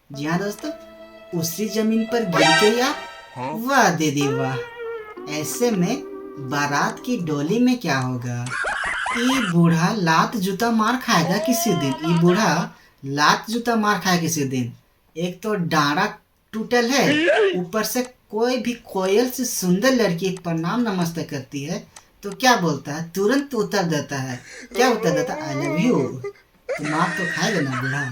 जी हाँ दोस्तों, उसी जमीन पर गिर गई आप। वाह दीदी वाह। ऐसे में बारात की डोली में क्या होगा? ये बूढ़ा लात जूता मार खाएगा किसी दिन। ये बूढ़ा लात जूता मार खाएगा किसी दिन। एक तो डांडा टूटल है, ऊपर से कोई भी कोयल से सुंदर लड़की प्रणाम नमस्ते करती है तो क्या बोलता है? तुरंत उत्तर देता है। क्या उत्तर देता है? I love you. तो मार तो खाएगा ना बूढ़ा।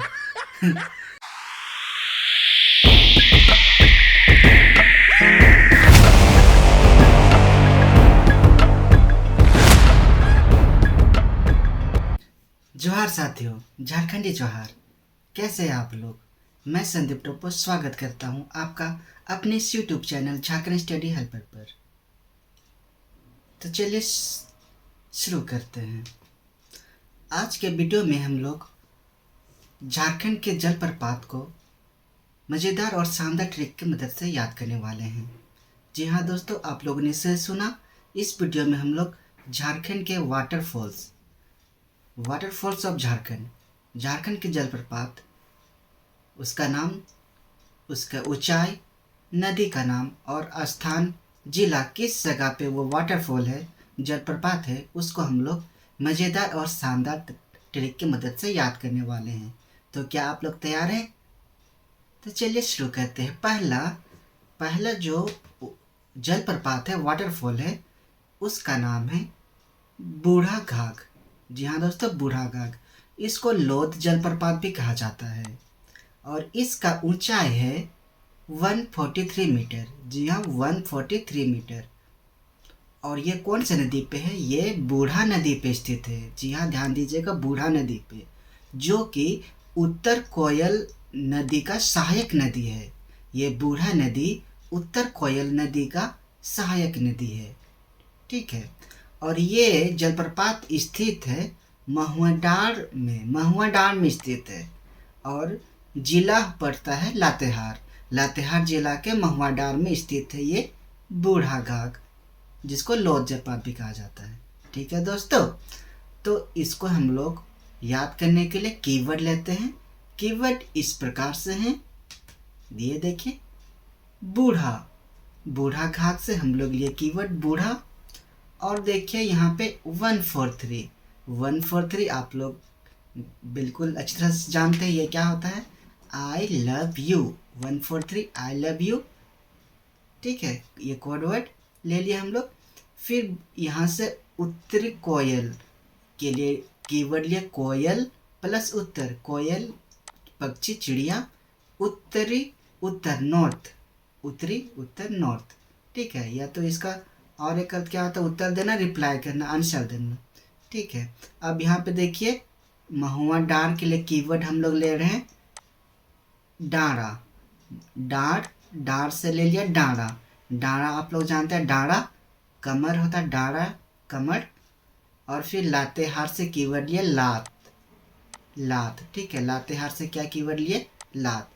जोहार साथियों, झारखंडी जोहार। कैसे हैं आप लोग? मैं संदीप टोपो स्वागत करता हूं आपका अपने इस YouTube channel Jharkhand study helper पर। तो चलिए शुरू करते हैं। आज के वीडियो में हम लोग झारखंड के जलप्रपात को मज़ेदार और शानदार ट्रिक की मदद से याद करने वाले हैं। जी हाँ दोस्तों, आप लोगों ने सही सुना। इस वीडियो में हम लोग झारखंड के वाटरफॉल्स ऑफ झारखंड के जलप्रपात, उसका नाम, उसका ऊंचाई, नदी का नाम और स्थान, जिला, किस जगह पे वो वाटरफॉल है, जलप्रपात है, उसको हम लोग मज़ेदार और शानदार ट्रिक की मदद से याद करने वाले हैं। तो क्या आप लोग तैयार हैं? तो चलिए शुरू करते हैं। पहला जो जलप्रपात है, वाटरफॉल है, उसका नाम है बूढ़ा घाघ। जी हाँ दोस्तों, बूढ़ा घाघ। इसको लोध जलप्रपात भी कहा जाता है और इसका ऊंचाई है 143 मीटर। जी हाँ, 143 मीटर। और ये कौन से नदी पे है? ये बूढ़ा नदी पे स्थित है। जी हाँ, ध्यान दीजिएगा, बूढ़ा नदी पे, जो कि उत्तर कोयल नदी का सहायक नदी है। ये बूढ़ा नदी उत्तर कोयल नदी का सहायक नदी है। ठीक है। और ये जलप्रपात स्थित है महुआडांड में स्थित है और जिला पड़ता है लातेहार। लातेहार जिला के महुआडांड में स्थित है ये बूढ़ा घाघ, जिसको लोध जलप्रपात भी कहा जाता है। ठीक है दोस्तों, तो इसको हम लोग याद करने के लिए कीवर्ड लेते हैं। कीवर्ड इस प्रकार से हैं, ये देखिए, बूढ़ा। बूढ़ा घाघ से हम लोग लिए कीवर्ड बूढ़ा। और देखिए यहाँ पे 143 आप लोग बिल्कुल अच्छी तरह से जानते हैं ये क्या होता है। I love you. 143 I love you. ठीक है, ये कोड वर्ड ले लिया हम लोग। फिर यहाँ से उत्तरी कोयल के लिए कीवर्ड लिया, कोयल प्लस उत्तर, कोयल पक्षी चिड़िया, उत्तरी उत्तर नॉर्थ, उत्तरी उत्तर नॉर्थ। ठीक है, या तो इसका और एक अर्थ क्या होता है? उत्तर देना, रिप्लाई करना, आंसर देना। ठीक है। अब यहाँ पे देखिए, महुआ डार के लिए कीवर्ड हम लोग ले रहे हैं डारा। डार से ले लिया डारा। डारा आप लोग जानते हैं, डारा कमर होता है, डारा कमर। और फिर लातेहार से कीवर्ड लिए लात। ठीक है, लातेहार से क्या कीवर्ड लिए? लात।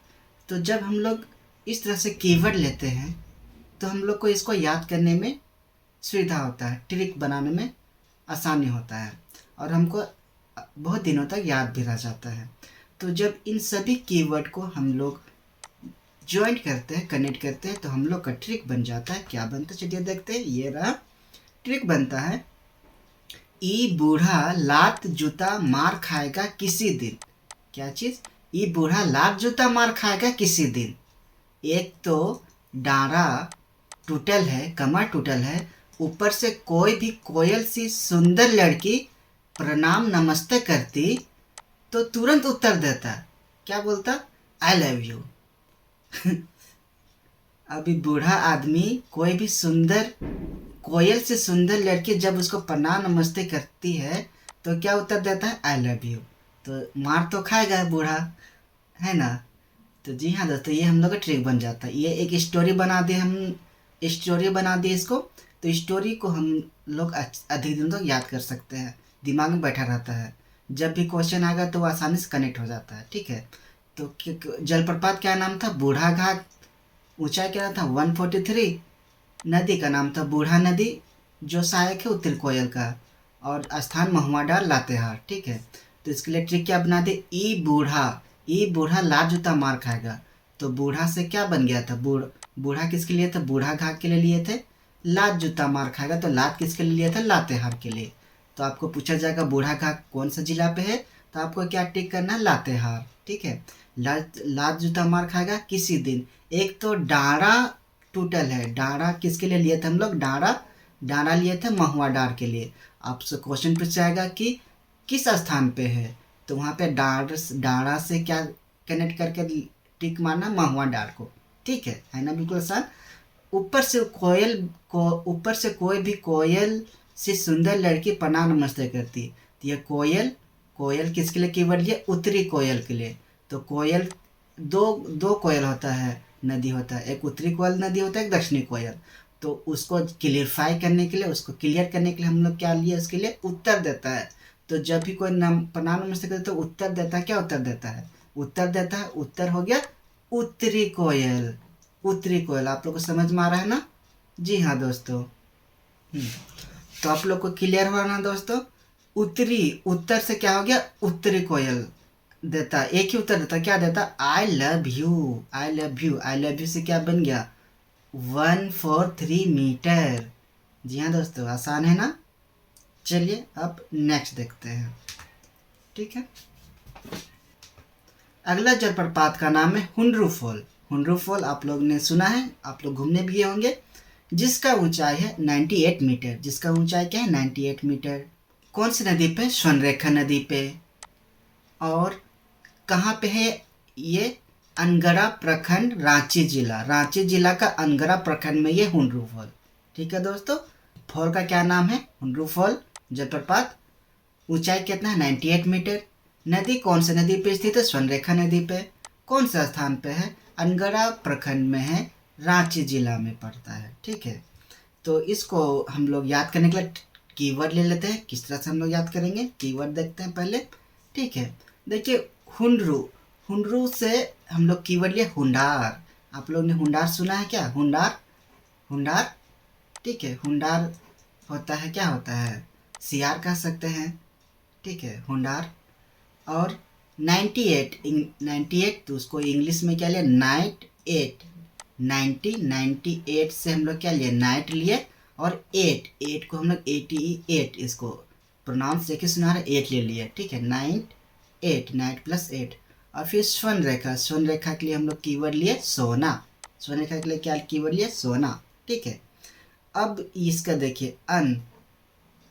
तो जब हम लोग इस तरह से कीवर्ड लेते हैं तो हम लोग को इसको याद करने में सुविधा होता है, ट्रिक बनाने में आसानी होता है और हमको बहुत दिनों तक याद भी रह जाता है। तो जब इन सभी कीवर्ड को हम लोग ज्वाइंट करते हैं, कनेक्ट करते हैं, तो हम लोग का ट्रिक बन जाता है। क्या बनता है चलिए देखते हैं। ये रहा ट्रिक, बनता है ई बूढ़ा लात जूता मार खाएगा किसी दिन। क्या चीज़? ई बूढ़ा लात जूता मार खाएगा किसी दिन। एक तो डारा टूटल है, कमर टूटल है, ऊपर से कोई भी कोयल सी सुंदर लड़की प्रणाम नमस्ते करती तो तुरंत उत्तर देता। क्या बोलता? I love you. अभी बूढ़ा आदमी कोई भी सुंदर कोयल से सुंदर लड़की जब उसको प्रणाम नमस्ते करती है तो क्या उत्तर देता है? I love you. तो मार तो खाएगा बूढ़ा, है ना? तो जी हाँ दोस्तों, ये हम लोग का ट्रिक बन जाता है। ये एक स्टोरी बना दी, हम स्टोरी बना दी इसको। तो स्टोरी को हम लोग अधिक दिन तक याद कर सकते हैं, दिमाग में बैठा रहता है। जब भी क्वेश्चन आएगा तो वो आसानी से कनेक्ट हो जाता है। ठीक है। तो जलप्रपात क्या नाम था? बूढ़ा घाघ। ऊंचाई क्या था? 143। नदी का नाम था बूढ़ा नदी, जो सहायक है उत्तर कोयल का, और स्थान महुआडांड लातेहार। ठीक है। तो इसके लिए ट्रिक क्या बना दे? ई बूढ़ा लात जूता मार खाएगा। तो बूढ़ा से क्या बन गया था, बूढ़ा किसके लिए था, बूढ़ा घाघ के लिए लिए थे। लात जूता मार खाएगा, तो लात किसके लिए लिया था, लातेहार के लिए। तो आपको पूछा जाएगा बूढ़ा घाघ कौन सा जिला पे है, तो आपको क्या टिक करना है, लातेहार। ठीक है। लात जूता मार खाएगा किसी दिन। एक तो डाँड़ा टूटल है, डाँड़ा किसके लिए लिए थे हम लोग, डाँड़ा लिए थे महुआ डार के लिए। आपसे क्वेश्चन पूछ जाएगा कि किस स्थान पे है, तो वहाँ पे डाँड़ा से क्या कनेक्ट करके टिक मारना, महुआ डार को। ठीक है ना, बिल्कुल आसान। ऊपर से कोई भी कोयल से सुंदर लड़की प्रणाम नमस्ते करती। तो ये कोयल किसके लिए कीवर्ड लिया, उत्तरी कोयल के लिए। तो कोयल दो कोयल होता है, नदी होता है, एक उत्तरी कोयल नदी होता है, एक दक्षिणी कोयल। तो उसको क्लियरफाई करने के लिए, उसको क्लियर करने के लिए हम लोग क्या लिए, उसके लिए उत्तर देता है। तो जब भी कोई प्रणाम नमस्ते करते तो उत्तर देता है, क्या उत्तर देता है, उत्तर हो गया उत्तरी कोयल। उत्तरी कोयल आप लोग को समझ में आ रहा है ना। जी हाँ दोस्तों। तो आप लोग को क्लियर हुआ ना दोस्तों। उत्तर से क्या हो गया, उत्तरी कोयल देता, एक ही उत्तर देता, क्या देता, I love you. I love you से क्या बन गया, 143 मीटर। जी हाँ दोस्तों, आसान है ना। चलिए अब नेक्स्ट देखते हैं। ठीक है। अगला जलप्रपात का नाम है हुंड्रू फॉल। हुंड्रू फॉल आप लोग ने सुना है, आप लोग घूमने भी गए होंगे। जिसका ऊंचाई है 98 मीटर। जिसका ऊंचाई क्या है, 98 मीटर। कौन सी नदी पे, स्वर्णरेखा नदी पे। और कहाँ पे है ये, अनगढ़ा प्रखंड, रांची जिला का अनगढ़ा प्रखंड में ये हुंड्रू फॉल। ठीक है दोस्तों। फॉल का क्या नाम है, हुंड्रू फॉल जलप्रपात। ऊंचाई कितना है, 98 मीटर। नदी कौन सी नदी पे स्थित है, स्वर्णरेखा नदी पे। कौन सा स्थान पे है, अनगढ़ा प्रखंड में है, रांची जिला में पड़ता है। ठीक है। तो इसको हम लोग याद करने के लिए कीवर्ड ले लेते हैं। किस तरह से हम लोग याद करेंगे, कीवर्ड देखते हैं पहले। ठीक है। देखिए हुंड्रू से हम लोग कीवर्ड लिए हुंडार। आप लोग ने हुंडार सुना है क्या, हुंडार। ठीक है। हुंडार होता है, क्या होता है, सियार कह सकते हैं। ठीक है, हुंडार। और 98 तो उसको इंग्लिश में क्या लिया, नाइट 8। 98 से हम लोग क्या लिए, नाइट लिए। और 8 को हम लोग 88 इसको प्रोनाउंस देखिए सुना रहे, 8 ले लिए। ठीक है, नाइट प्लस 8। और फिर स्वर्ण रेखा के लिए हम लोग कीवर्ड लिए सोना। स्वर्ण रेखा के लिए क्या कीवर्ड लिए, सोना। ठीक है। अब इसका देखिए अन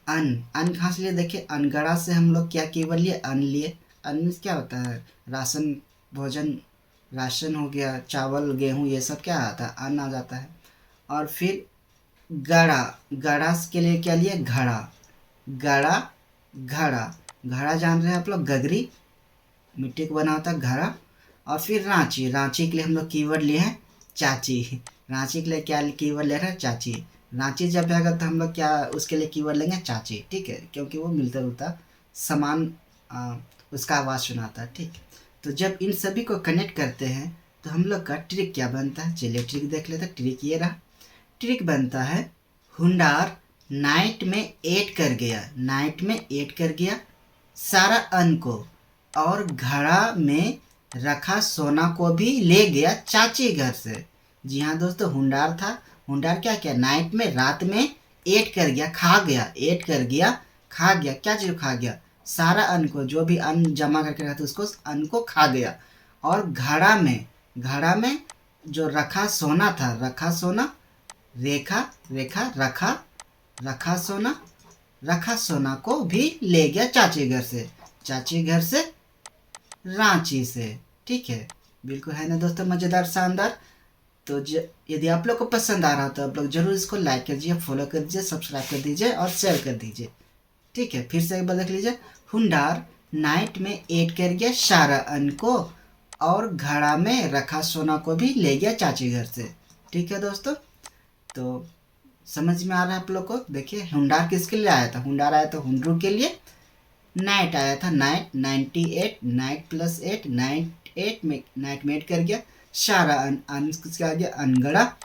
कहाँ से लिए, देखिए अनगढ़ा से हम लोग क्या कीवर्ड लिए, अन लिए। अन्न क्या होता है, राशन, भोजन, राशन हो गया, चावल गेहूँ ये सब क्या आता है, अन्न आ जाता है। और फिर गड़ा के लिए क्या लिए, घड़ा जान रहे हैं आप लोग, गगरी, मिट्टी को बना होता है घड़ा। और फिर रांची के लिए हम लोग कीवर्ड लिए हैं चाची। रांची के लिए क्या कीवर्ड ले रहे हैं, चाची। रांची जब आएगा तो हम लोग क्या उसके लिए कीवर्ड लेंगे, चाची। ठीक है, क्योंकि वो मिलता जुलता समान उसका आवाज़ सुनाता है। ठीक। तो जब इन सभी को कनेक्ट करते हैं तो हम लोग का ट्रिक क्या बनता है, चलिए ट्रिक देख लेते हैं। ट्रिक ये रहा, ट्रिक बनता है हुंडार नाइट में ऐड कर गया सारा अन्न को, और घड़ा में रखा सोना को भी ले गया चाची घर से। जी हाँ दोस्तों, हुंडार क्या किया, नाइट में, रात में ऐड कर गया, खा गया, क्या चीज़ खा गया, सारा अन्न को, जो भी अन्न जमा करके रखा था उसको, अन्न को खा गया। और घड़ा में जो रखा सोना था, रखा सोना को भी ले गया चाची घर से, रांची से। ठीक है, बिल्कुल है ना दोस्तों, मज़ेदार, शानदार। तो यदि आप लोग को पसंद आ रहा तो आप लोग जरूर इसको लाइक कर दीजिए, फॉलो कर दीजिए, सब्सक्राइब कर दीजिए और शेयर कर दीजिए। ठीक है, फिर से एक बार देख लीजिए। हुंडार नाइट में ऐड कर गया सारा अन्न को, और घड़ा में रखा सोना को भी ले गया चाची घर से। ठीक है दोस्तों, तो समझ में आ रहा है आप लोग को। देखिए हुंडार किसके लिए आया था, हुंडार आया था हुंड्रू के लिए। नाइट आया था, 98, नाइट प्लस 8, नाइट में ऐड कर गया सारा अन्न किसके आ गया, अनगढ़ा।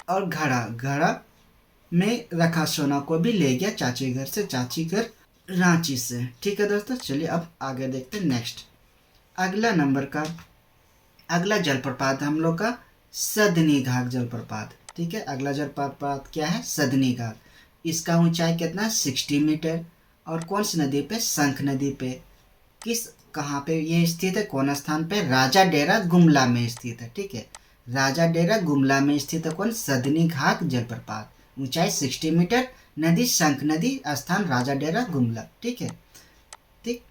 और घड़ा में रखा सोना को भी ले गया चाची घर रांची से। ठीक है दोस्तों, चलिए अब आगे देखते हैं नेक्स्ट। अगला नंबर का अगला जलप्रपात हम लोग का सदनी घाट जलप्रपात। ठीक है, अगला जलप्रपात क्या है? सदनी घाट। इसका ऊंचाई कितना? 60 मीटर। और कौन सी नदी पे? शंख नदी पे। किस कहाँ पे ये स्थित है? कौन स्थान पे? राजा डेरा गुमला में स्थित है। ठीक है, राजा डेरा गुमला में स्थित है कौन? सदनी घाट जलप्रपात। ऊंचाई 60 मीटर, नदी शंख नदी, स्थान राजा डेरा गुमला। ठीक है, ठीक।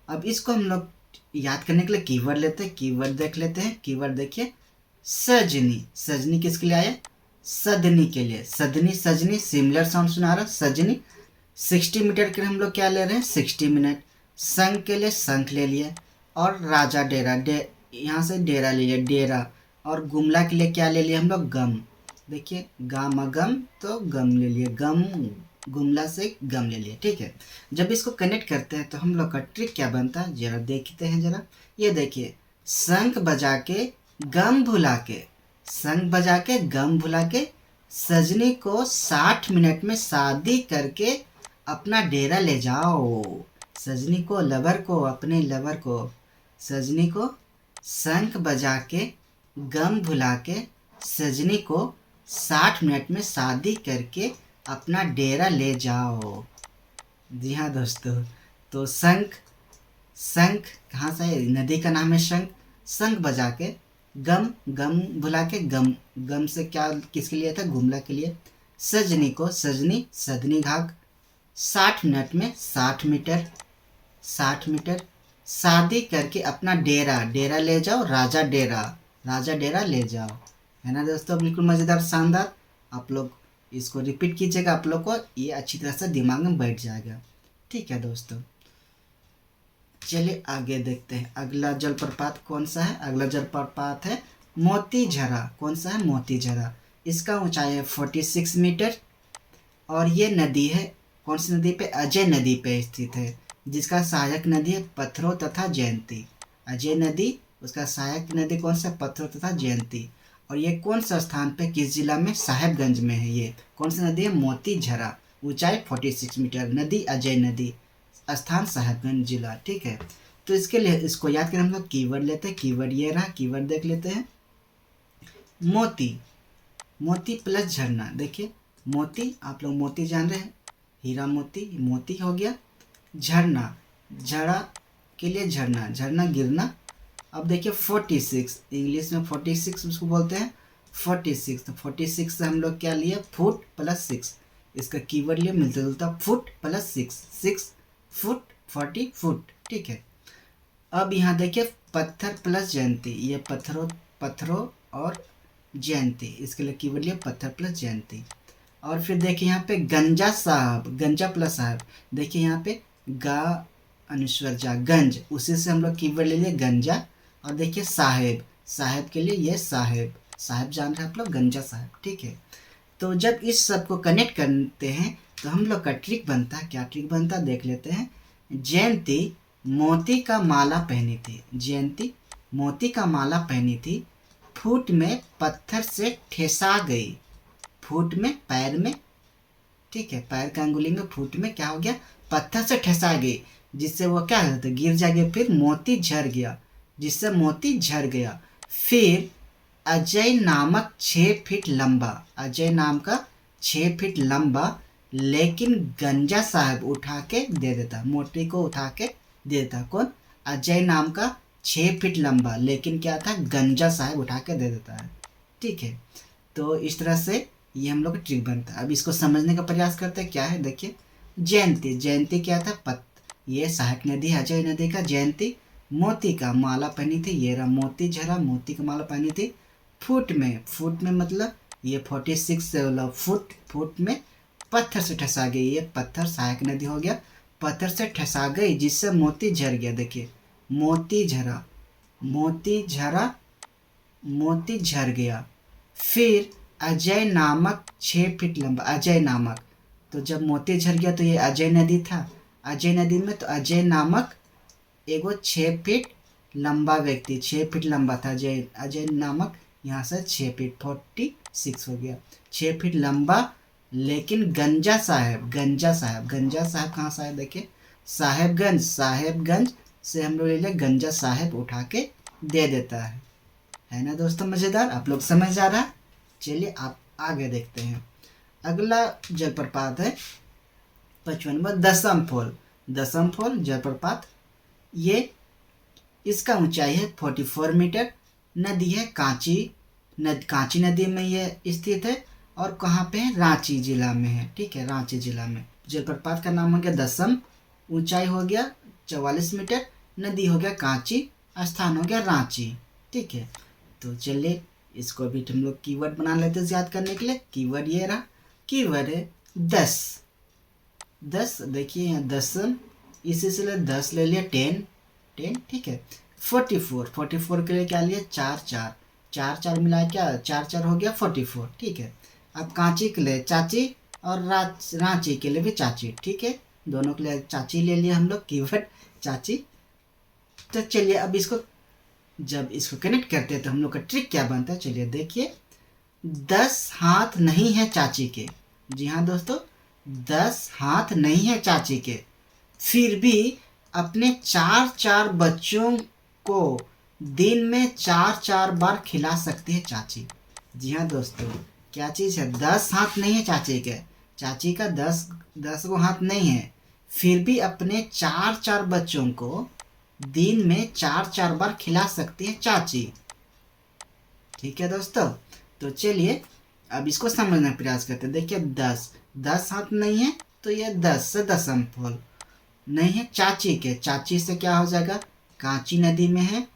अब इसको हम लोग याद करने के लिए कीवर्ड लेते हैं, कीवर्ड देख लेते हैं। कीवर्ड देखिए, सजनी। सजनी किसके लिए आया? सदनी के लिए। सदनी सजनी सिमिलर साउंड सुना रहा। सजनी 60 मीटर के लिए हम लोग क्या ले रहे हैं? 60 मिनट। शंख के लिए शंख ले लिया, और राजा डेरा यहाँ से डेरा ले लिया, डेरा। और गुमला के लिए क्या ले लिया हम लोग? गम। देखिए, गाम गम, तो गम ले लिए, गम। गुमला से गम ले लिए। ठीक है, जब इसको कनेक्ट करते हैं तो हम लोग का ट्रिक क्या बनता है, जरा देखते हैं। जरा ये देखिए, शंख बजा के गम भुला के, शंख बजा के गम भुला के, सजनी को 60 मिनट में शादी करके अपना डेरा ले जाओ। सजनी को, लवर को, अपने लवर को, सजनी को शंख बजा के गम भुला के, सजनी को 60 मिनट में शादी करके अपना डेरा ले जाओ। जी हाँ दोस्तों, तो शंख, शंख कहाँ से है? नदी का नाम है शंख। शंख बजा के गम, गम भुला के, गम, गम से क्या किसके लिए था? गुमला के लिए। सजनी को, सजनी सदनी घाट 60 मिनट में 60 मीटर, 60 मीटर शादी करके अपना डेरा, डेरा ले जाओ, राजा डेरा, राजा डेरा ले जाओ। है ना दोस्तों, बिल्कुल मज़ेदार, शानदार। आप लोग इसको रिपीट कीजिएगा, आप लोग को ये अच्छी तरह से दिमाग में बैठ जाएगा। ठीक है दोस्तों, चलिए आगे देखते हैं। अगला जलप्रपात कौन सा है? अगला जलप्रपात है मोती झरा। कौन सा है? मोती झरा। इसका ऊंचाई है 46 मीटर, और ये नदी है कौन सी नदी पे? अजय नदी पे स्थित है, जिसका सहायक नदी है पत्थरों तथा जयंती। अजय नदी, उसका सहायक नदी कौन सा? पत्थरों तथा जयंती। और ये कौन सा स्थान पे, किस जिला में? साहेबगंज में है। ये कौन सी नदी है? मोती झरा। ऊंचाई 46 मीटर, नदी अजय नदी, स्थान साहेबगंज जिला। ठीक है, तो इसके लिए इसको याद करें हम लोग कीवर्ड लेते हैं। कीवर्ड ये रहा, कीवर्ड देख लेते हैं। मोती, मोती प्लस झरना। देखिए, मोती, आप लोग मोती जान रहे हैं, हीरा मोती, मोती हो गया। झरना, झड़ा के लिए झरना, झरना गिरना। अब देखिए 46, इंग्लिश में 46 उसको बोलते हैं 46। तो 46 से हम लोग क्या लिए? Foot plus 6। इसका कीवर्ड लिए मिलता जुलता, फुट प्लस 6, 6 फुट, 40 फुट। ठीक है, अब यहाँ देखिए पत्थर प्लस जयंती। ये पत्थरों, पत्थरों और जयंती, इसके लिए कीवर्ड लिए पत्थर प्लस जयंती। और फिर देखिए यहाँ पे गंजा साहब, गंजा प्लस साहब। देखिए यहाँ पे गा अनुस्वर जा, गंज, उसी से हम लोग कीवर्ड ले लिए गंजा। और देखिए साहेब, साहेब के लिए ये साहेब, साहेब जान रहे हैं आप लोग, गंजा साहेब। ठीक है, तो जब इस सब को कनेक्ट करते हैं तो हम लोग का ट्रिक बनता है। क्या ट्रिक बनता है देख लेते हैं। जयंती मोती का माला पहनी थी, जयंती मोती का माला पहनी थी, फुट में पत्थर से ठेसा गई। फुट में पैर में, ठीक है, पैर का अंगुली में, फुट में क्या हो गया? पत्थर से ठेसा गई, जिससे वो क्या होता है? गिर जाएगी। फिर मोती झर गया, जिससे मोती झर गया। फिर अजय नामक 6 फीट लंबा, अजय नाम का 6 फीट लंबा, लेकिन गंजा साहब उठा के दे देता, मोती को उठा के दे देता। कौन? अजय नाम का 6 फीट लंबा, लेकिन क्या था? गंजा साहब उठा के दे देता है। ठीक है, तो इस तरह से ये हम लोग का ट्रिक बनता है। अब इसको समझने का प्रयास करते हैं। क्या है देखिए, जयंती, जयंती क्या था? ये सहायक नदी है अजय नदी का। जयंती मोती का माला पहनी थी, ये रहा मोती झरा, मोती का माला पहनी थी। फुट में, फुट में मतलब ये 46 से फुट, फुट में पत्थर से ठसा गई, ये पत्थर सहायक नदी हो गया, पत्थर से ठसा गई, जिससे मोती झर गया। देखिए मोती झरा, मोती झरा, मोती झर गया। फिर अजय नामक 6 फीट लंबा, अजय नामक, तो जब मोती झर गया तो ये अजय नदी था। अजय नदी में तो अजय नामक एगो 6 फीट लंबा व्यक्ति, 6 फीट लंबा था अजय, अजय नामक, यहाँ से 6 फीट 46 हो गया, 6 फीट लंबा। लेकिन गंजा साहब, गंजा साहब, गंजा साहब कहाँ से आया देखिए? साहेबगंज, साहेबगंज से हम लोग ले गंजा साहब उठा के दे देता है। है ना दोस्तों मज़ेदार, आप लोग समझ जा रहा है। चलिए आप आगे देखते हैं। अगला जलप्रपात है 55वां दसम फॉल। दसम फॉल जलप्रपात, ये इसका ऊंचाई है 44 मीटर। नदी है कांची, कांची नदी में ये स्थित है और कहाँ पे है, रांची जिला में है। ठीक है, रांची जिला में। जलप्रपात का नाम हो गया दसम, ऊंचाई हो गया 44 मीटर, नदी हो गया कांची, स्थान हो गया रांची। ठीक है, तो चलिए इसको भी हम लोग कीवर्ड बना लेते हैं याद करने के लिए। कीवर्ड ये रहा, कीवर्ड है 10। 10 देखिए यहाँ दसम, इसी से 10 ले लिया, 10। ठीक है, 44 के लिए क्या लिया, 4 मिला क्या, 4 हो गया 44। ठीक है, अब कांची के लिए चाची और रांची के लिए भी चाची। ठीक है, दोनों के लिए चाची ले लिया हम लोग, कीवर्ड चाची। तो चलिए अब इसको, जब इसको कनेक्ट करते हैं तो हम लोग का ट्रिक क्या बनता है, चलिए देखिए। 10 हाथ नहीं है चाची के। जी हाँ दोस्तों, 10 हाथ नहीं है चाची के, फिर भी अपने 4 बच्चों को दिन में 4 बार खिला सकती है चाची। जी हाँ दोस्तों, क्या चीज़ है, 10 हाथ नहीं है चाची के, चाची का 10 को हाथ नहीं है, फिर भी अपने 4 बच्चों को दिन में 4 बार खिला सकती है चाची। ठीक है दोस्तों, तो चलिए अब इसको समझने का प्रयास करते हैं। देखिए 10 हाथ नहीं है तो ये 10 से दसम फॉल नहीं है चाची के, चाची से क्या हो जाएगा, कांची नदी में है,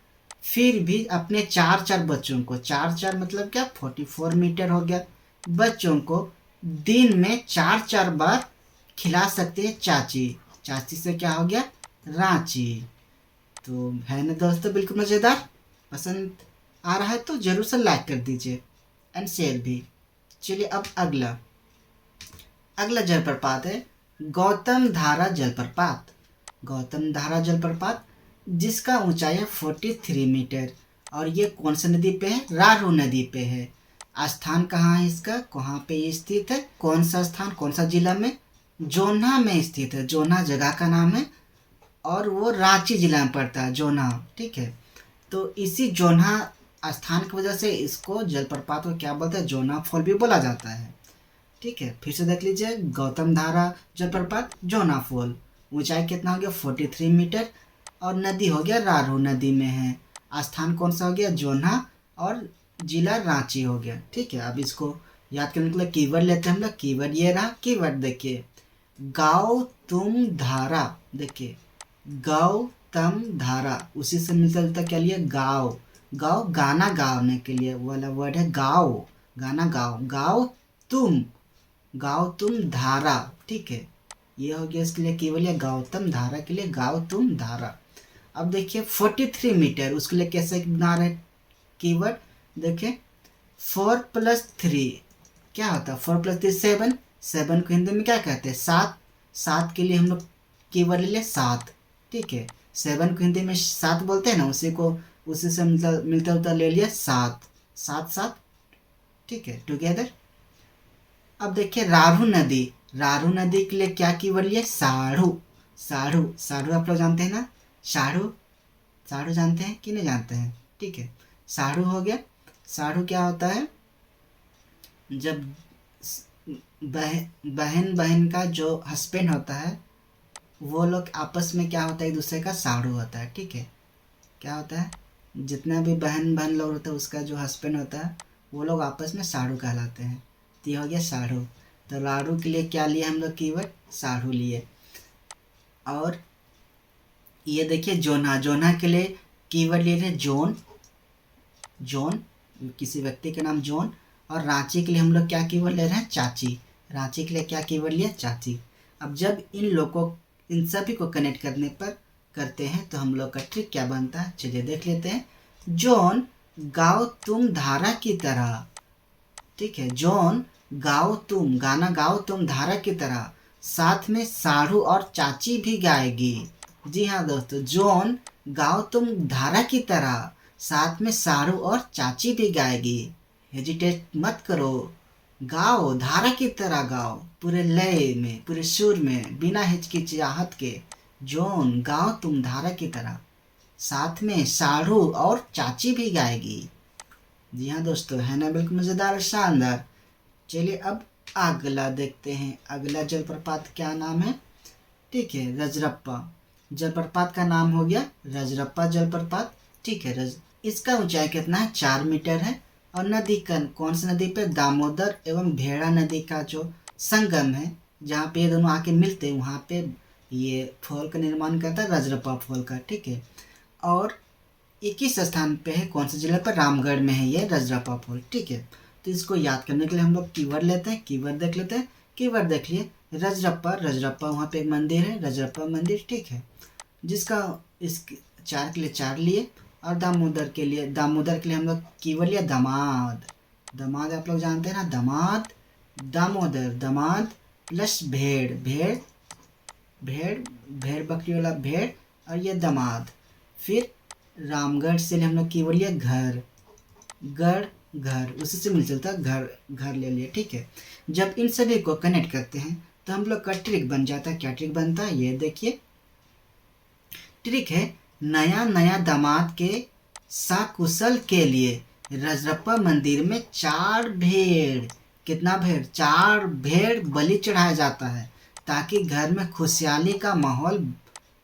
फिर भी अपने 4 बच्चों को, 4 मतलब क्या, 44 मीटर हो गया, बच्चों को दिन में 4 बार खिला सकते हैं चाची। चाची से क्या हो गया, रांची। तो है ना दोस्तों बिल्कुल मज़ेदार। पसंद आ रहा है तो जरूर से लाइक कर दीजिए एंड शेयर भी। चलिए अब अगला जलप्रपात है गौतम धारा जलप्रपात। गौतम धारा जलप्रपात जिसका ऊंचाई है 43 मीटर और ये कौन सी नदी पे है, रारू नदी पे है। स्थान कहाँ है इसका, कहाँ पे स्थित है, कौन सा स्थान, कौन सा जिला में, जोन्हा में स्थित है। जोन्हा जगह का नाम है और वो रांची जिला में पड़ता है, जोन्हा। ठीक है, तो इसी जोन्हा स्थान की वजह से इसको जलप्रपात को क्या बोलते हैं, जोन्हा फॉल भी बोला जाता है। ठीक है, फिर से देख लीजिए, गौतम धारा जलप्रपात, जोन्हा फॉल, ऊंचाई कितना हो गया 43 मीटर और नदी हो गया रारू नदी में है। स्थान कौन सा हो गया, जोन्हा, और जिला रांची हो गया। ठीक है, अब इसको याद करने के लिए कीवर्ड लेते हैं हम लोग। कीवर्ड ये रहा, कीवर्ड देखिए गौतम धारा। देखिए गौतम धारा, उसी से मिलता जुलता क्या लिया, गाँव। गाँव गाना गाने के लिए वाला वर्ड है गाँव, गाना गाँव। गाँव तुम धारा। ठीक है, ये हो गया इसके लिए केवल या गौतम धारा के लिए गौतम धारा। अब देखिए 43 मीटर, उसके लिए कैसे बना रहे कीवर्ड, देखिए 4+3 क्या होता है, 4+3 7। 7 को हिंदी में क्या कहते हैं, 7। 7 के लिए हम लोग कीवर्ड ले लिया 7। ठीक है, 7 को हिंदी में 7 बोलते हैं ना, उसी से मिलता जुलता ले लिया 7। 7 ठीक है, टुगेदर। अब देखिए रारू नदी, रारू नदी के लिए क्या कीवर्ड लिया, साढ़ू। साढ़ू आप लोग जानते हैं ना, साढ़ू जानते हैं कि नहीं जानते हैं। ठीक है, साढ़ू हो गया। साढ़ू क्या होता है, जब बहन का जो हस्बैंड होता है, वो लोग आपस में क्या होता है, एक दूसरे का साढ़ू होता है। ठीक है, क्या होता है, जितना भी बहन लोग होता है, उसका जो हस्बैंड होता है, वो लोग आपस में साढ़ू कहलाते हैं। तो ये हो गया साढ़ू। तो रारू के लिए क्या लिए हम लोग कीवर्ड, साढ़ू लिए। और ये देखिए जोन्हा के लिए कीवर्ड ले रहे जोन, किसी व्यक्ति का नाम जोन। और रांची के लिए हम लोग क्या कीवर्ड ले रहे हैं, चाची। रांची के लिए क्या कीवर्ड लिया, चाची। अब जब इन सभी को कनेक्ट करते हैं तो हम लोग का ट्रिक क्या बनता है, चलिए देख लेते हैं। जोन गाओ तुम धारा की तरह। ठीक है, जोन गाओ तुम, गाना गाओ तुम धारा की तरह, साथ में साढ़ू और चाची भी गाएगी। जी हाँ दोस्तों, जोन गाओ तुम धारा की तरह, साथ में साढ़ू और चाची भी गाएगी। हेजिटेट मत करो, गाओ, धारा की तरह गाओ, पूरे लय में, पूरे सुर में, बिना हिचकिचाहट के। जोन गाओ तुम धारा की तरह, साथ में साढ़ू और चाची भी गाएगी। जी हाँ दोस्तों, है ना बिल्कुल मज़ेदार, शानदार। चलिए अब अगला देखते हैं। अगला जलप्रपात क्या नाम है? ठीक है, रजरप्पा। जलप्रपात का नाम हो गया रजरप्पा जलप्रपात। ठीक है, इसका ऊंचाई कितना है? 4 मीटर है। और नदी का कौन सी नदी पे? दामोदर एवं भेड़ा नदी का जो संगम है, जहाँ पे ये दोनों आके मिलते हैं, वहाँ पे ये फॉल का निर्माण करता है, रजरप्पा फॉल का। ठीक है, और 21 स्थान पे है। कौन से जिले पर? रामगढ़ में है ये रजरप्पा फॉल। ठीक है, तो इसको याद करने के लिए हम लोग कीवर्ड लेते हैं। कीवर्ड देख लेते हैं। कीवर्ड देख लिए, रजरप्पा। रजरप्पा वहाँ पे एक मंदिर है, रजरप्पा मंदिर। ठीक है, जिसका इस 4 के लिए 4 लिए। और दामोदर के लिए हम लोग कीवर्ड लिया दामाद। दामाद आप लोग जानते हैं ना, दामाद, दामोदर, दामाद प्लस भेड़। भेड़ भेड़ भेड़ बकरी वाला भेड़, और ये दामाद। फिर रामगढ़ से हम लोग कीवर्ड लिया घर। गढ़, घर, उसी से मिल चलता घर, घर ले लिए। ठीक है, जब इन सभी को कनेक्ट करते हैं तो हम लोग का ट्रिक बन जाता है। क्या ट्रिक बनता है? ये देखिए, ट्रिक है, नया नया दामाद के सकुशल के लिए रजरप्पा मंदिर में 4 भेड़, कितना भेड़? 4 भेड़ बलि चढ़ाया जाता है, ताकि घर में खुशहाली का माहौल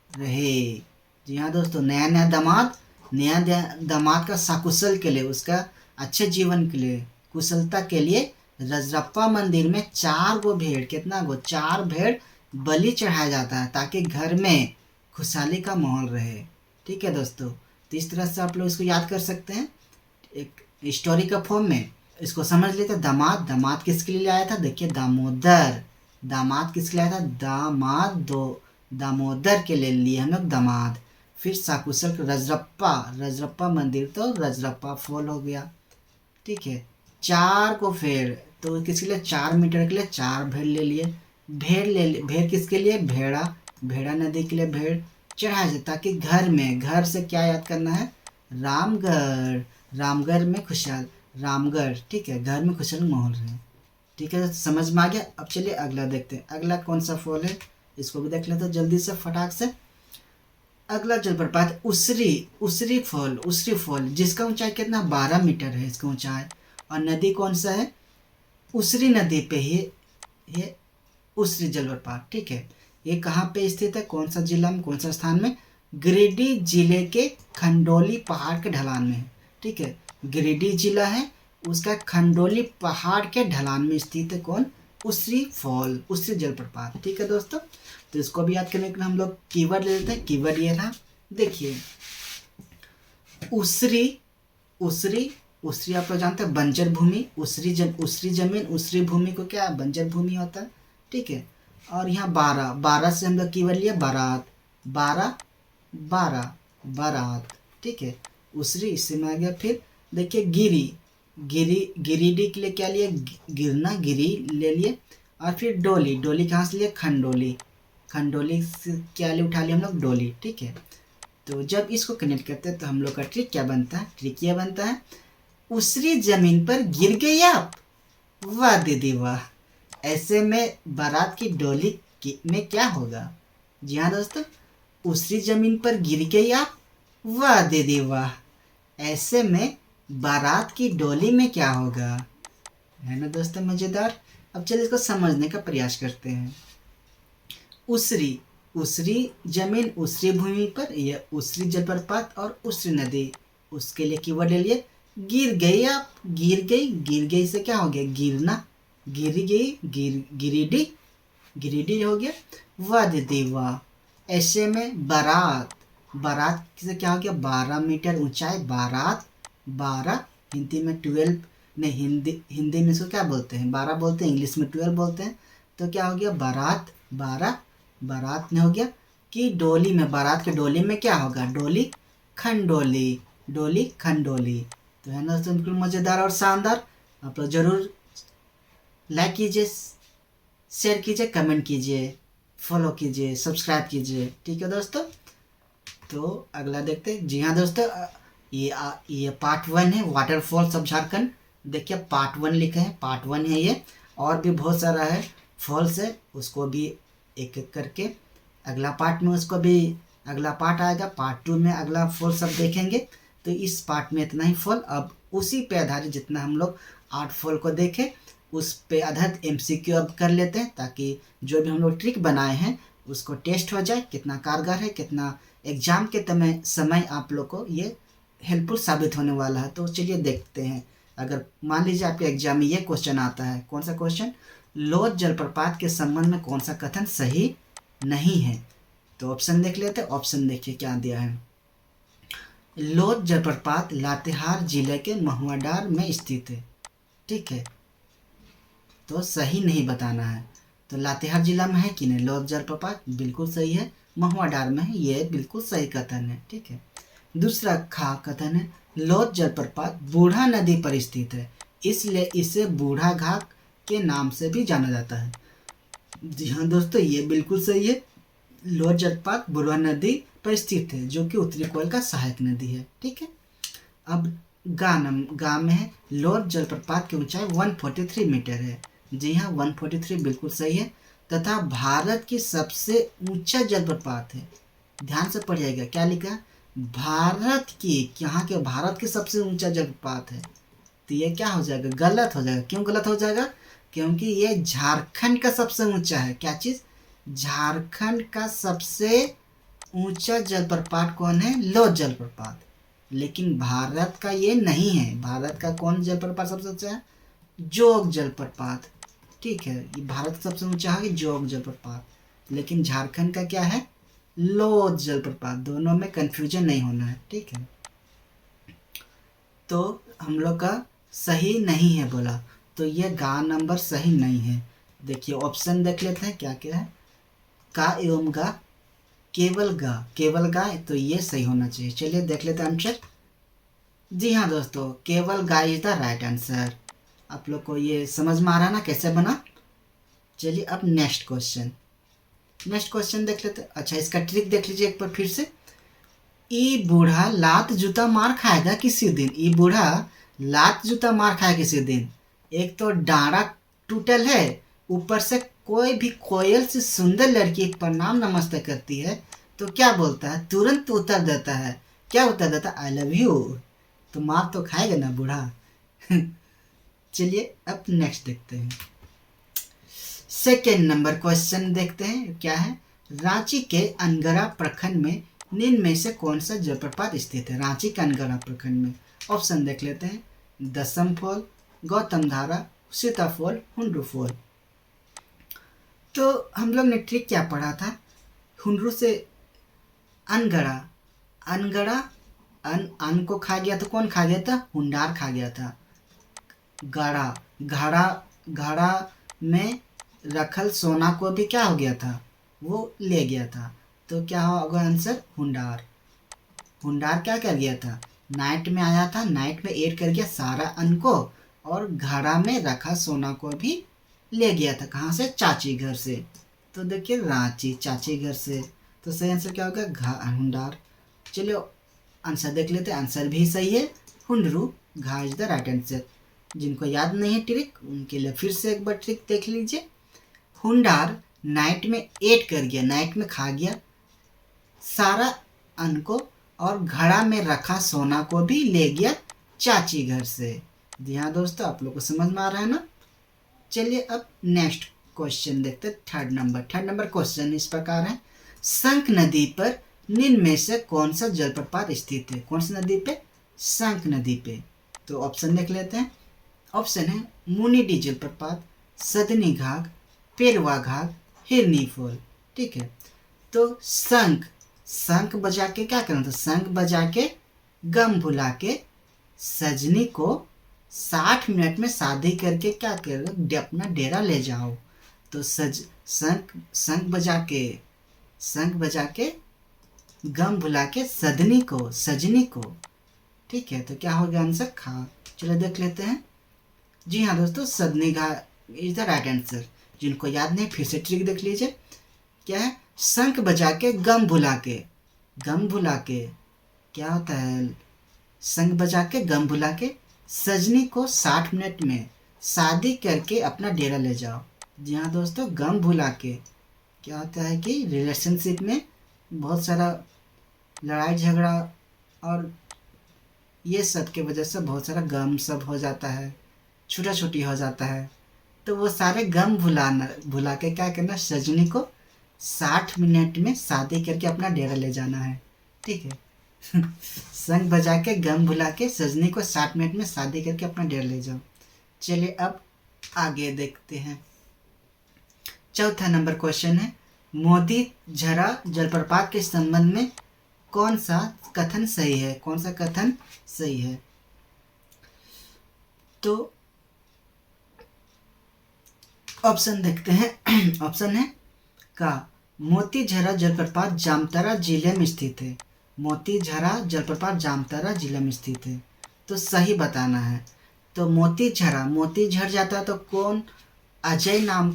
रहे। जी हाँ दोस्तों, नया दामाद का सकुशल के लिए, उसका अच्छे जीवन के लिए, कुशलता के लिए रजरप्पा मंदिर में 4 गो भेड़, कितना गो? 4 भेड़ बलि चढ़ाया जाता है, ताकि घर में खुशहाली का माहौल रहे। ठीक है दोस्तों, तो इस तरह से आप लोग इसको याद कर सकते हैं एक स्टोरी का फॉर्म में। इसको समझ लेते हैं। दामाद किसके लिए लाया था? देखिए, दामोदर। दामाद किसके लिए लाया था? दामोदर के लिए लिए हम लोग दामाद। फिर सकुशल रजरप्पा मंदिर, तो रजरप्पा फॉल हो गया। ठीक है, 4 को फेर, तो किसके लिए? 4 मीटर के लिए 4 भेड़ ले लिए। भेड़ किसके लिए? भेड़ा नदी के लिए भेड़ चढ़ाया जाए, ताकि घर से क्या याद करना है? रामगढ़। रामगढ़ में खुशहाल, रामगढ़। ठीक है, घर में खुशहाल माहौल रहे। ठीक है, समझ में आ गया। अब चलिए अगला देखते हैं। अगला कौन सा फॉल है, इसको भी देख लेते हैं जल्दी से, फटाक से। अगला जलप्रपात उसरी फॉल, जिसका ऊंचाई कितना? 12 मीटर है इसका ऊंचाई। और नदी कौन सा है? उसरी नदी पे ही ये उसरी जलप्रपात। ठीक है, ये कहाँ पे स्थित है? कौन सा जिला में, कौन सा स्थान में? गिरिडीह जिले के खंडोली पहाड़ के ढलान में। ठीक है, गिरिडीह जिला है, उसका खंडोली पहाड़ के ढलान में स्थित है। कौन? उसरी जलप्रपात। ठीक है दोस्तों, तो इसको भी याद करने के लिए हम लोग कीवर्ड ले लेते हैं। कीवर्ड ये रहा, देखिए, उसरी आप लोग जानते हैं, बंजर भूमि। उसरी जमीन, उसरी भूमि को क्या? बंजर भूमि होता है। ठीक है, और यहाँ 12 से हम लोग कीवर्ड लिए बारात। ठीक है, उसरी इससे में आ गया। फिर देखिए, गिरिडीह के लिए क्या लिए? गिरना, गिरी ले लिए। और फिर डोली कहाँ से लिए? खंडोली से क्या ले उठा लिया हम लोग? डोली। ठीक है, तो जब इसको कनेक्ट करते हैं तो हम लोग का ट्रिक क्या बनता है? ट्रिक यह बनता है, उसरी जमीन पर गिर गई आप, वाह दीदी वाह। ऐसे में बारात की डोली में क्या होगा? जी हाँ दोस्तों, उसरी जमीन पर गिर गई आप, वाह दीदी वाह। ऐसे में बारात की डोली में क्या होगा? है ना दोस्तों मजेदार। अब चलिए इसको समझने का प्रयास करते हैं। उसरी जमीन, उसरी भूमि पर, यह उसरी जलप्रपात और उसरी नदी, उसके लिए कीवर्ड ले लिए गिर गई आप। गिर गई से क्या हो गया? गिरना, गिर गई, गिरिडीह हो गया। वाह दीदी वाह। ऐसे में बारात से क्या हो गया? 12 मीटर ऊंचाई, बारह हिंदी में 12, नहीं, हिंदी में इसको क्या बोलते हैं? 12 बोलते हैं, इंग्लिश में 12 बोलते हैं। तो क्या हो गया? बारात में हो गया कि डोली में, बारात के डोली में क्या होगा? खंडोली। तो है ना दोस्तों, बिल्कुल मज़ेदार और शानदार। आप लोग जरूर लाइक कीजिए, शेयर कीजिए, कमेंट कीजिए, फॉलो कीजिए, सब्सक्राइब कीजिए। ठीक है दोस्तों, तो अगला देखते हैं। जी हाँ दोस्तों, ये पार्ट 1 है, वाटरफॉल्स ऑफ झारखंड। देखिए, पार्ट 1 लिखे हैं, पार्ट 1 है ये। और भी बहुत सारा है फॉल्स है, उसको भी एक एक करके अगला पार्ट में, उसको भी अगला पार्ट आएगा। पार्ट 2 में अगला फॉल सब देखेंगे। तो इस पार्ट में इतना ही फॉल। अब उसी पे आधारित जितना हम लोग आर्टफॉल को देखें उस पे आधारित MCQ अब कर लेते हैं, ताकि जो भी हम लोग ट्रिक बनाए हैं उसको टेस्ट हो जाए, कितना कारगर है, कितना एग्जाम के समय आप लोग को ये हेल्पफुल साबित होने वाला है। तो चलिए देखते हैं। अगर मान लीजिए आपके एग्जाम में ये क्वेश्चन आता है, कौन सा क्वेश्चन, लोध जलप्रपात के संबंध में कौन सा कथन सही नहीं है, तो ऑप्शन देख लेते हैं। ऑप्शन देखिए क्या दिया है। लोध जलप्रपात लातेहार जिले के महुआडार में स्थित है, ठीक है, तो सही नहीं बताना है। तो लातेहार जिला में है कि नहीं लोध जलप्रपात, बिल्कुल सही है। महुआडार में है, ये बिल्कुल सही कथन है, ठीक है। दूसरा खा कथन है, लोध जलप्रपात बूढ़ा नदी पर स्थित है, इसलिए इसे बूढ़ा घाट के नाम से भी जाना जाता है। जी हाँ दोस्तों, ये बिल्कुल सही है। लोध जलप्रपात बूढ़ा नदी पर स्थित है, जो कि उत्तरी कोयल का सहायक नदी है, ठीक है। अब गा में है, लोध जलप्रपात की ऊंचाई 143 मीटर है। जी हाँ, 143 बिल्कुल सही है। तथा भारत की सबसे ऊंचा जलप्रपात है। ध्यान से पढ़िएगा, क्या लिखा है, भारत की, यहाँ के भारत की सबसे ऊंचा जलप्रपात है। तो ये क्या हो जाएगा, गलत हो जाएगा। क्यों गलत हो जाएगा, क्योंकि ये झारखंड का सबसे ऊंचा है। क्या चीज, झारखंड का सबसे ऊंचा जलप्रपात कौन है, लोध जलप्रपात। लेकिन भारत का ये नहीं है। भारत का कौन जलप्रपात सबसे ऊंचा है, जोग जलप्रपात, ठीक है। ये भारत का सबसे ऊंचा है जोग जलप्रपात, लेकिन झारखंड का क्या है, लोध जलप्रपात। दोनों में कंफ्यूजन नहीं होना है, ठीक है। तो हम लोग का सही नहीं है बोला, तो ये गा नंबर सही नहीं है। देखिए ऑप्शन देख लेते हैं क्या क्या है। का एवं गा, केवल गा, केवल गा, तो ये सही होना चाहिए। चलिए देख लेते हैं आंसर। जी हाँ दोस्तों, केवल गा इज द राइट आंसर। आप लोग को ये समझ में आ रहा है ना कैसे बना। चलिए अब नेक्स्ट क्वेश्चन देख लेते हैं। अच्छा, इसका ट्रिक देख लीजिए एक बार फिर से। ई बूढ़ा लात जूता मार खाएगा किसी दिन। ई बूढ़ा लात जूता मार खाएगा किसी दिन। एक तो डांडा टूटल है, ऊपर से कोई भी कोयल से सुंदर लड़की प्रणाम नमस्ते करती है, तो क्या बोलता है, तुरंत उत्तर देता है। क्या उत्तर देता है, आई लव यू। तो मार तो खाएगा ना बूढ़ा। चलिए अब नेक्स्ट देखते हैं। सेकेंड नंबर क्वेश्चन देखते हैं क्या है। रांची के अनगरा प्रखंड में निम्न में से कौन सा जलप्रपात स्थित है। रांची के अनगरा प्रखंड में ऑप्शन देख लेते हैं। दसम फॉल, गौतम धारा, सीता फॉल, हुंड्रू फॉल। तो हम लोग ने ट्रिक क्या पढ़ा था, हुंड्रू से अनगढ़ा, अनगढ़ा अन को खा गया तो कौन खा गया था, हुंडार खा गया था। गाढ़ा, घाड़ा, घाड़ा में रखल सोना को भी क्या हो गया था, वो ले गया था। तो क्या होगा आंसर, हुंडार। हुंडार क्या कर गया था, नाइट में आया था, नाइट में एड कर गया सारा अन्न को, और घड़ा में रखा सोना को भी ले गया था। कहाँ से, चाची घर से। तो देखिए रांची, चाची घर से। तो सही आंसर क्या होगा, हुंडार। चलिए आंसर देख लेते हैं। आंसर भी सही है, हुंडरू, घा इज द राइट आंसर। जिनको याद नहीं है ट्रिक, उनके लिए फिर से एक बार ट्रिक देख लीजिए। हुंडार नाइट में एट कर गया, नाइट में खा गया सारा अन्न को, और घड़ा में रखा सोना को भी ले गया चाची घर से। जी हाँ दोस्तों, आप लोग को समझ में आ रहा है ना। चलिए अब नेक्स्ट क्वेश्चन देखते हैं। थर्ड नंबर क्वेश्चन इस प्रकार है। शंख नदी पर निम्न में से कौन सा जलप्रपात स्थित है। कौन सी नदी पे, शंख नदी पे। तो ऑप्शन देख लेते हैं। ऑप्शन है मुनिडी जलप्रपात, सदनी घाट, पेरवा घाट, हिरनी फॉल, ठीक है। तो शंख बजा के क्या करना था, शंख बजा के गम भुला के सजनी को 60 मिनट में शादी करके क्या करो, अपना डेरा ले जाओ। तो शंख बजा के गम भुला के सजनी को, ठीक है। तो क्या होगा आंसर, खा। चलो देख लेते हैं। जी हाँ दोस्तों, सदनी घा इज द राइट आंसर। जिनको याद नहीं फिर से ट्रिक देख लीजिए। क्या है, शंख बजा के गम भुला के क्या होता है, शंख बजा के गम भुला के सजनी को 60 मिनट में शादी करके अपना डेरा ले जाओ। जी हाँ दोस्तों, गम भुला के क्या होता है कि रिलेशनशिप में बहुत सारा लड़ाई झगड़ा और ये सब की वजह से बहुत सारा गम सब हो जाता है, छूटा छूटी हो जाता है। तो वो सारे गम भुला के क्या करना, सजनी को 60 मिनट में शादी करके अपना डेरा ले जाना है। ठीक है। संग बजा के गम भुला के सजनी को 60 मिनट में शादी करके अपना डेरा ले जाओ। चलिए अब आगे देखते हैं। चौथा नंबर क्वेश्चन है, मोदी झरा जलप्रपात के संबंध में कौन सा कथन सही है? कौन सा कथन सही है? तो ऑप्शन देखते हैं। ऑप्शन है का, मोतीझरा जलप्रपात जामतारा जिले में स्थित है। मोतीझरा जलप्रपात जामतारा जिले में स्थित है, तो सही बताना है। तो मोती झर जाता है तो कौन? अजय नाम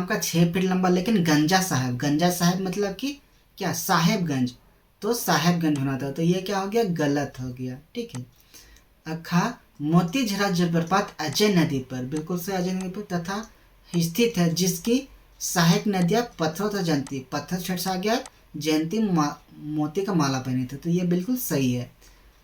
का 6 फीट लंबा लेकिन गंजा साहब मतलब कि क्या, साहेबगंज। तो साहेबगंज होना था, तो ये क्या हो गया, गलत हो गया। ठीक है। अखा, मोतीझरा जलप्रपात अजय नदी पर, बिल्कुल से अजय नदी पर तथा स्थित है, जिसकी सहायक नदियां पत्थरों से जनती, पत्थर छठा गया, जयंती मोती का माला पहने थे, तो ये बिल्कुल सही है।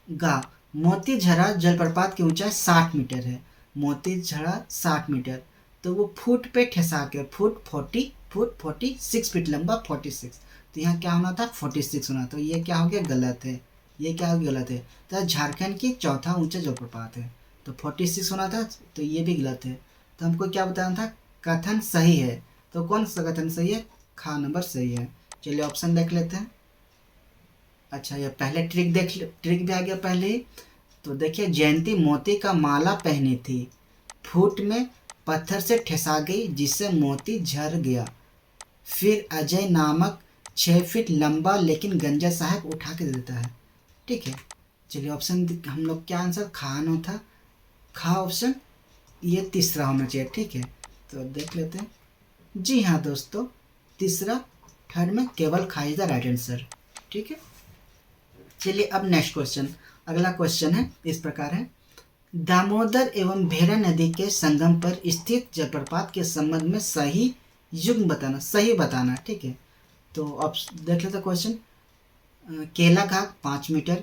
गा, मोतीझरा जलप्रपात की ऊंचाई 60 मीटर है। मोतीझरा 60 मीटर, तो वो फुट पे ठेसा के, फुट 46 फीट लंबा, 46। तो यहाँ क्या होना था, 46 होना। तो ये क्या हो गया, गलत है। ये क्या हो गया, गलत है। तो झारखंड की चौथा ऊंचा जलप्रपात है, तो 46 होना था, तो ये भी गलत है। तो हमको क्या बताना था, कथन सही है। तो कौन सा कथन सही है? खा नंबर सही है। चलिए ऑप्शन देख लेते हैं। अच्छा, ये पहले ट्रिक भी आ गया पहले ही। तो देखिए, जयंती मोती का माला पहनी थी, फूट में पत्थर से ठेसा गई, जिससे मोती झर गया। फिर अजय नामक 6 फीट लंबा लेकिन गंजा साहब उठा के देता है। ठीक है। चलिए ऑप्शन हम लोग क्या आंसर, खान था, खा ऑप्शन, ये तीसरा होना चाहिए। ठीक है, तो देख लेते हैं। जी हाँ दोस्तों, तीसरा, थर्ड में केवल खा इज द राइट आंसर। ठीक है। चलिए अब नेक्स्ट क्वेश्चन, अगला क्वेश्चन है इस प्रकार है, दामोदर एवं भेरा नदी के संगम पर स्थित जलप्रपात के संबंध में सही युग्म बताना, सही बताना। ठीक है। तो अब देख लेते क्वेश्चन। केला घाट 5 मीटर।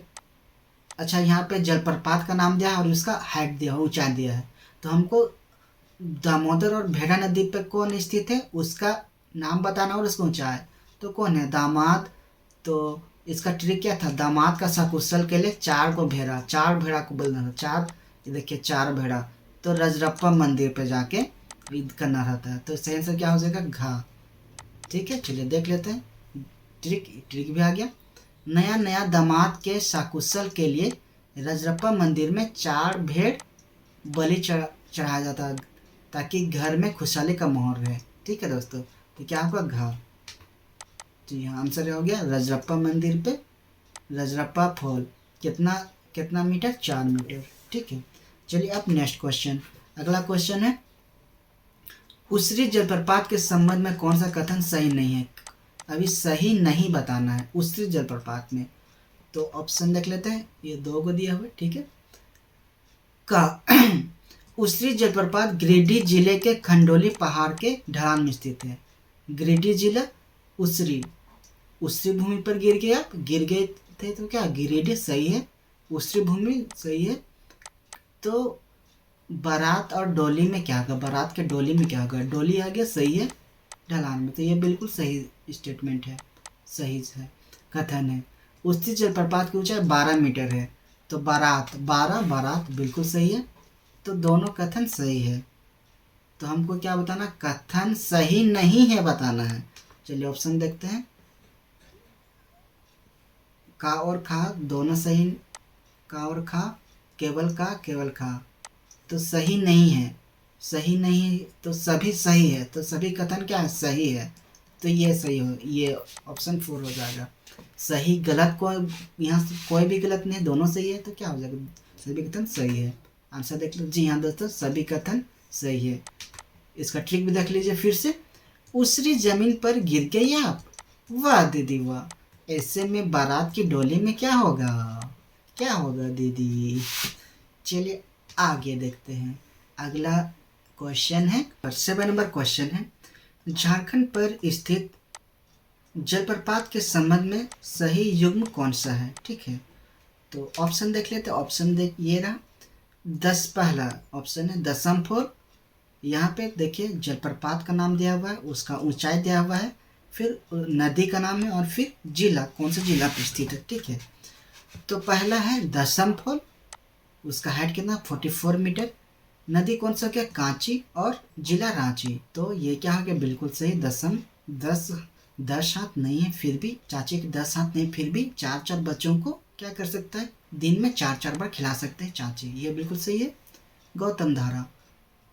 अच्छा, यहाँ पे जलप्रपात का नाम दिया है और उसका हाइट दिया है, ऊंचाई दिया है। तो हमको दामोदर और भेड़ा नदी पे कौन स्थित है उसका नाम बताना और उसका ऊंचाई। तो कौन है, दामाद। तो इसका ट्रिक क्या था, दामाद का सकुशल के लिए 4 भेड़ा को बोलना था, 4। ये देखिए 4 भेड़ा। तो रजरप्पा मंदिर पे जाके ईद करना रहता है, तो सही आंसर क्या हो जाएगा, घा। ठीक है। चलिए देख लेते हैं। ट्रिक भी आ गया। नया दामाद के सकुशल के लिए रजरप्पा मंदिर में 4 भेड़ बलि चढ़ाया जाता है, ताकि घर में खुशहाली का माहौल रहे। ठीक है दोस्तों, तो क्या होगा, घा। तो यहाँ आंसर हो गया, रजरप्पा मंदिर पे रजरप्पा फॉल कितना मीटर, 4 मीटर। ठीक है। चलिए अब नेक्स्ट क्वेश्चन, अगला क्वेश्चन है, उसरी जलप्रपात के संबंध में कौन सा कथन सही नहीं है? अभी सही नहीं बताना है उसरी जलप्रपात में। तो ऑप्शन देख लेते हैं, ये 2 को दिया हुआ। ठीक है। का उसरी जलप्रपात गिरिडीह जिले के खंडोली पहाड़ के ढलान में स्थित है। गिरिडीह जिला, उसरी भूमि पर गिर गए थे, तो क्या गिरिडीह सही है, उसरी भूमि सही है। तो बारात और डोली में क्या होगा, बारात के डोली में क्या होगा, डोली आ गया, सही है, ढलान में। तो ये बिल्कुल सही स्टेटमेंट है, सही है, कथन है। उसरी जलप्रपात की ऊंचाई 12 मीटर है, तो बारात बिल्कुल सही है। तो दोनों कथन सही है। तो हमको क्या बताना, कथन सही नहीं है बताना है। चलिए ऑप्शन देखते हैं। का और खा दोनों सही, का और खा, केवल खा तो सही नहीं है, तो सभी सही है, तो सभी कथन क्या है, सही है। तो ये सही हो, ये ऑप्शन 4 हो जाएगा। सही गलत को यहाँ से कोई भी गलत नहीं है, दोनों सही है, तो क्या हो जाएगा, सभी कथन सही है। आंसर देख लो। जी हाँ दोस्तों, सभी कथन सही है। इसका ट्रिक भी देख लीजिए फिर से। उसरी जमीन पर गिर गई आप, वाह दीदी वाह, ऐसे में बारात की डोली में क्या होगा दीदी। चलिए आगे देखते हैं। अगला क्वेश्चन है, 7 नंबर क्वेश्चन है, झारखंड पर स्थित जलप्रपात के संबंध में सही युग्म कौन सा है? ठीक है। तो ऑप्शन देख लेते हैं। ऑप्शन देख, ये रहा 10, पहला ऑप्शन है दशमफोल। यहाँ पे देखिए जलप्रपात का नाम दिया हुआ है, उसका ऊंचाई दिया हुआ है, फिर नदी का नाम है और फिर जिला, कौन सा जिला पे स्थित है। ठीक है, तो पहला है दशमफोल, उसका हाइट कितना 44 मीटर। नदी कौन सा, क्या कांची, और जिला रांची। तो ये क्या हो गया, बिल्कुल सही। 10 हाथ नहीं है फिर भी, चाची के 10 हाथ नहीं फिर भी 4 बच्चों को क्या कर सकता है, दिन में 4 बार खिला सकते हैं चाची, ये बिल्कुल सही है। गौतम धारा,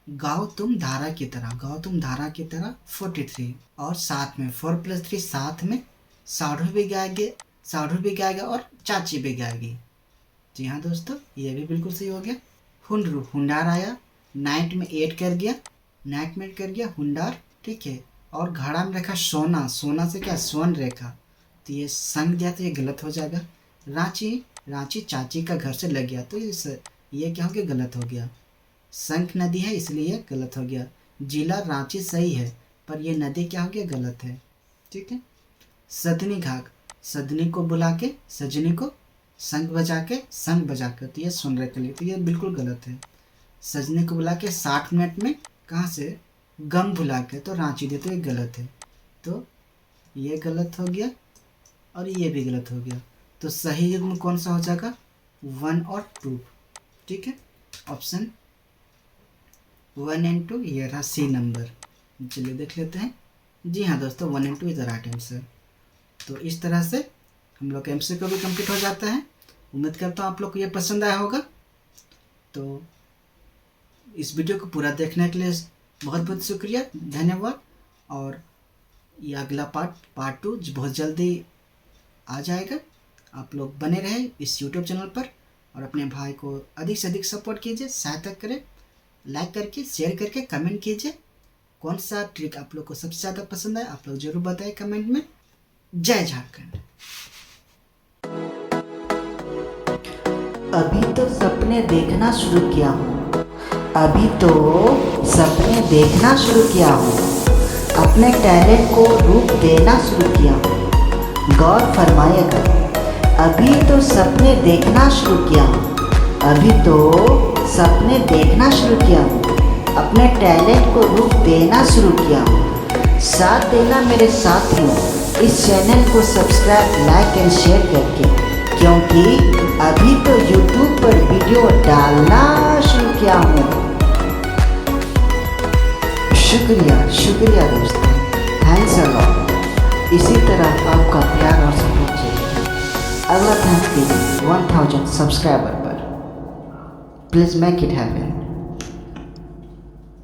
गाओ तुम धारा की तरह, गाओ तुम धारा की तरह 43, और साथ में 4 + 3 साथ में साढ़ू भी गाएंगे, साढ़ू भी गाएगा और चाची भी गाएगी। जी हाँ दोस्तों, ये भी बिल्कुल सही हो गया। हुंडरू, हुंडार आया, नाइट में 8 कर गया, नाइट में कर गया हुंडार। ठीक है, और घड़ा में रखा सोना, सोना से क्या स्वर्ण रेखा, तो ये संग दिया तो ये गलत हो जाएगा। रांची, रांची चाची का घर से लग गया, तो ये क्या हो गया, गलत हो गया। संख नदी है इसलिए गलत हो गया। जिला रांची सही है, पर ये नदी क्या हो गया, गलत है। ठीक है। सदनी घाट, सदनी को बुला के सजनी को संग बजा के, संग बजा कर, तो ये सुन रहे के लिए, तो ये बिल्कुल गलत है। सजनी को बुला के 60 मिनट में कहाँ से, गम भुला के, तो रांची दे, तो ये गलत है। तो ये गलत हो गया और ये भी गलत हो गया। तो सही युग्म कौन सा हो जाएगा, 1 और 2। ठीक है, ऑप्शन 1 and 2, ये रहा सी नंबर। चलिए देख लेते हैं। जी हाँ दोस्तों, 1 and 2 is the right answer. तो इस तरह से हम लोग MCQ भी कंप्लीट हो जाता है। उम्मीद करता हूँ आप लोग को ये पसंद आया होगा। तो इस वीडियो को पूरा देखने के लिए बहुत बहुत शुक्रिया, धन्यवाद। और ये अगला पार्ट 2 बहुत जल्दी आ जाएगा। आप लोग बने रहें इस YouTube चैनल पर और अपने भाई को अधिक से अधिक सपोर्ट कीजिए, सहायता करें, लाइक करके, शेयर करके, कमेंट कीजिए। कौन सा ट्रिक आप लोग को सबसे ज़्यादा पसंद है, आप लोग जरूर बताएं कमेंट में। जय झारखंड। अभी तो सपने देखना शुरू किया हूँ, अभी तो सपने देखना शुरू किया हूँ, अपने टैलेंट को रूप देना शुरू किया हूँ। गौर फरमाइएगा, अभी तो सपने देखना शुरू किया हूँ, अभी तो सपने देखना शुरू किया हूँ, अपने टैलेंट को रूप देना शुरू किया हूँ। साथ देना मेरे साथियों, इस चैनल को सब्सक्राइब, लाइक एंड शेयर करके, क्योंकि अभी तो YouTube पर वीडियो डालना शुरू किया हूँ। शुक्रिया, शुक्रिया दोस्तों, थैंक्स अ लॉट। इसी तरह आपका प्यार और सपोर्ट चाहिए। अगला थैंक्सगिविंग 1000 सब्सक्राइबर पर, प्लीज़ मेक इट हैपन।